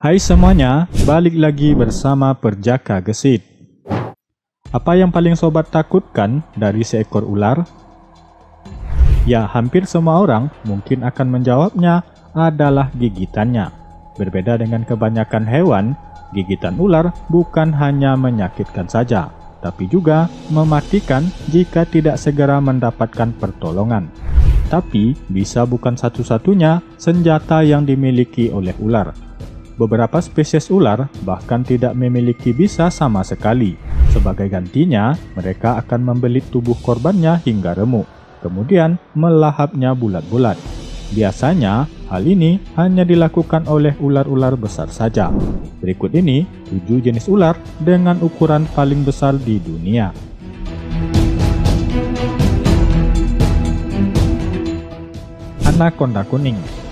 Hai semuanya, balik lagi bersama Perjaka Gesit. Apa yang paling sobat takutkan dari seekor ular? Ya, hampir semua orang mungkin akan menjawabnya adalah gigitannya. Berbeda dengan kebanyakan hewan, gigitan ular bukan hanya menyakitkan saja, tapi juga mematikan jika tidak segera mendapatkan pertolongan. Tapi bisa bukan satu-satunya senjata yang dimiliki oleh ular. Beberapa spesies ular bahkan tidak memiliki bisa sama sekali. Sebagai gantinya, mereka akan membelit tubuh korbannya hingga remuk, kemudian melahapnya bulat-bulat. Biasanya, hal ini hanya dilakukan oleh ular-ular besar saja. Berikut ini 7 jenis ular dengan ukuran paling besar di dunia. Anaconda kuning.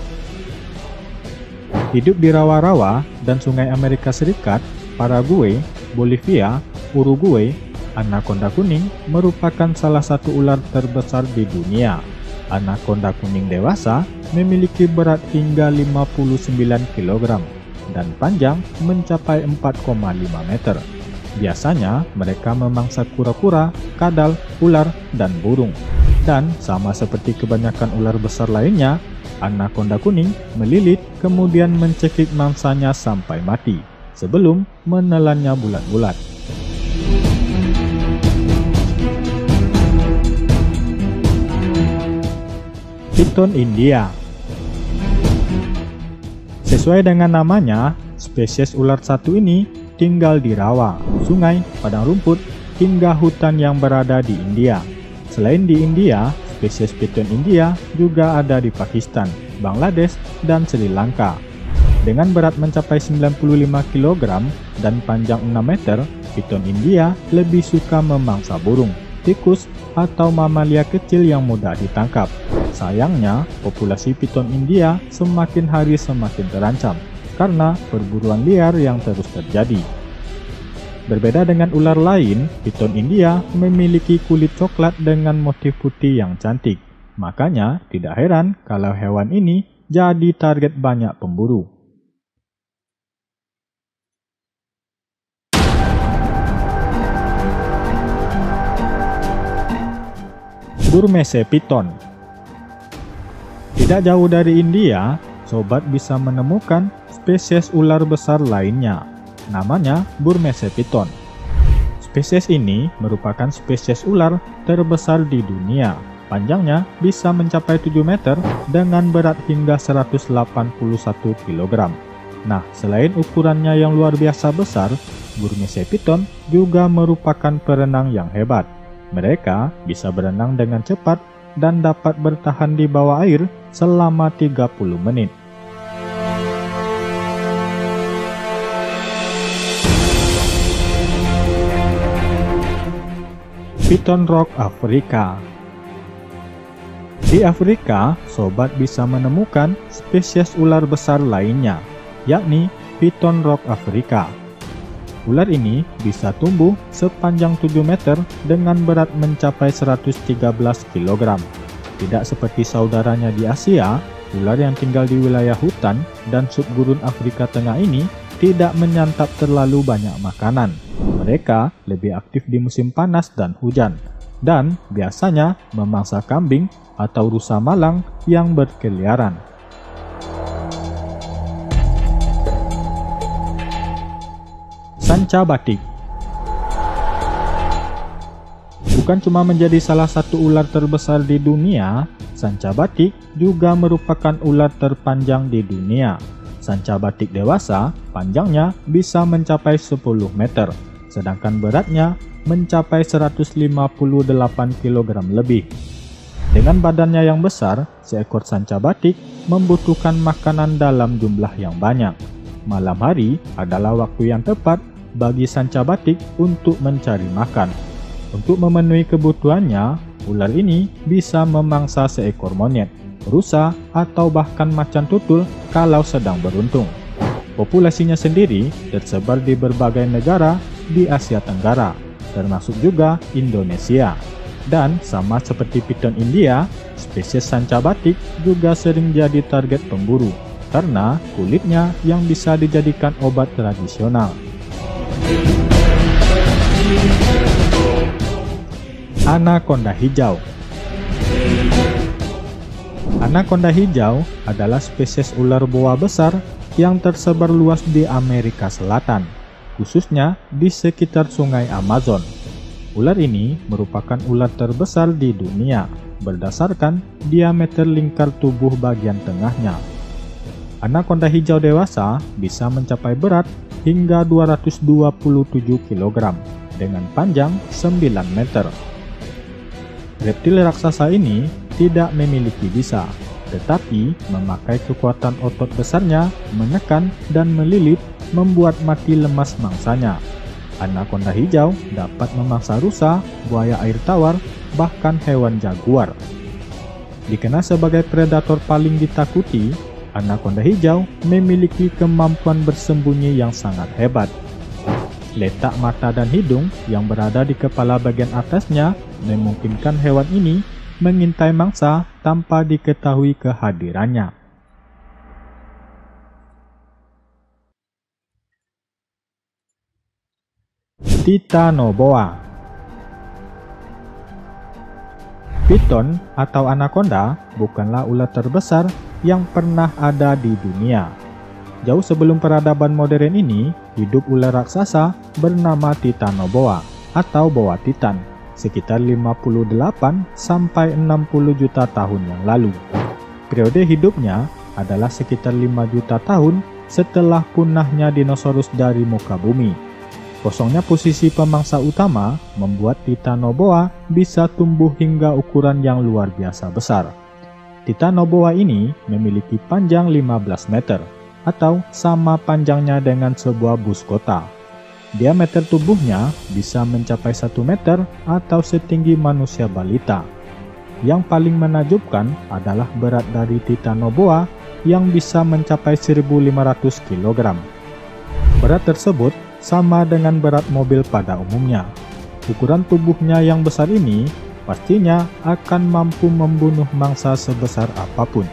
Hidup di rawa-rawa dan sungai Amerika Serikat, Paraguay, Bolivia, Uruguay, anaconda kuning merupakan salah satu ular terbesar di dunia. Anaconda kuning dewasa memiliki berat hingga 59 kg dan panjang mencapai 4,5 meter. Biasanya mereka memangsa kura-kura, kadal, ular, dan burung. Dan sama seperti kebanyakan ular besar lainnya, anaconda kuning melilit kemudian mencekik mangsanya sampai mati sebelum menelannya bulat-bulat. Piton India. Sesuai dengan namanya, spesies ular satu ini tinggal di rawa, sungai, padang rumput, hingga hutan yang berada di India. Selain di India, spesies piton India juga ada di Pakistan, Bangladesh, dan Sri Lanka. Dengan berat mencapai 95 kg dan panjang 6 meter, piton India lebih suka memangsa burung, tikus, atau mamalia kecil yang mudah ditangkap. Sayangnya, populasi piton India semakin hari semakin terancam karena perburuan liar yang terus terjadi. Berbeda dengan ular lain, piton India memiliki kulit coklat dengan motif putih yang cantik. Makanya, tidak heran kalau hewan ini jadi target banyak pemburu. Burmese Piton. Tidak jauh dari India, sobat bisa menemukan spesies ular besar lainnya. Namanya Burmese Piton. Spesies ini merupakan spesies ular terbesar di dunia. Panjangnya bisa mencapai 7 meter dengan berat hingga 181 kg. Nah, selain ukurannya yang luar biasa besar, Burmese Piton juga merupakan perenang yang hebat. Mereka bisa berenang dengan cepat dan dapat bertahan di bawah air selama 30 menit. Piton Rock Afrika. Di Afrika, sobat bisa menemukan spesies ular besar lainnya, yakni Piton Rock Afrika. Ular ini bisa tumbuh sepanjang 7 meter dengan berat mencapai 113 kg. Tidak seperti saudaranya di Asia, ular yang tinggal di wilayah hutan dan subgurun Afrika Tengah ini tidak menyantap terlalu banyak makanan. Mereka lebih aktif di musim panas dan hujan, dan biasanya memangsa kambing atau rusa malang yang berkeliaran. Sanca batik. Bukan cuma menjadi salah satu ular terbesar di dunia, sanca batik juga merupakan ular terpanjang di dunia. Sanca batik dewasa, panjangnya bisa mencapai 10 meter, sedangkan beratnya mencapai 158 kg lebih. Dengan badannya yang besar, seekor sanca batik membutuhkan makanan dalam jumlah yang banyak. Malam hari adalah waktu yang tepat bagi sanca batik untuk mencari makan. Untuk memenuhi kebutuhannya, ular ini bisa memangsa seekor monyet, rusa, atau bahkan macan tutul kalau sedang beruntung. Populasinya sendiri tersebar di berbagai negara di Asia Tenggara, termasuk juga Indonesia. Dan sama seperti piton India, spesies sanca batik juga sering jadi target pemburu. karena kulitnya yang bisa dijadikan obat tradisional. Anaconda hijau. Anaconda hijau adalah spesies ular boa besar yang tersebar luas di Amerika Selatan, khususnya di sekitar sungai Amazon. Ular ini merupakan ular terbesar di dunia berdasarkan diameter lingkar tubuh bagian tengahnya. Anaconda hijau dewasa bisa mencapai berat hingga 227 kg dengan panjang 9 meter. Reptil raksasa ini tidak memiliki bisa, tetapi memakai kekuatan otot besarnya menekan dan melilit membuat mati lemas mangsanya. Anaconda hijau dapat memangsa rusa, buaya air tawar, bahkan hewan jaguar. Dikenal sebagai predator paling ditakuti, anaconda hijau memiliki kemampuan bersembunyi yang sangat hebat. Letak mata dan hidung yang berada di kepala bagian atasnya memungkinkan hewan ini mengintai mangsa tanpa diketahui kehadirannya. Titanoboa. Piton atau anaconda bukanlah ular terbesar yang pernah ada di dunia. Jauh sebelum peradaban modern ini, hidup ular raksasa bernama Titanoboa atau boa titan sekitar 58 sampai 60 juta tahun yang lalu. Periode hidupnya adalah sekitar 5 juta tahun setelah punahnya dinosaurus dari muka bumi. Kosongnya posisi pemangsa utama membuat Titanoboa bisa tumbuh hingga ukuran yang luar biasa besar. Titanoboa ini memiliki panjang 15 meter atau sama panjangnya dengan sebuah bus kota. Diameter tubuhnya bisa mencapai 1 meter atau setinggi manusia balita. Yang paling menakjubkan adalah berat dari Titanoboa yang bisa mencapai 1.500 kg. Berat tersebut sama dengan berat mobil pada umumnya. Ukuran tubuhnya yang besar ini pastinya akan mampu membunuh mangsa sebesar apapun.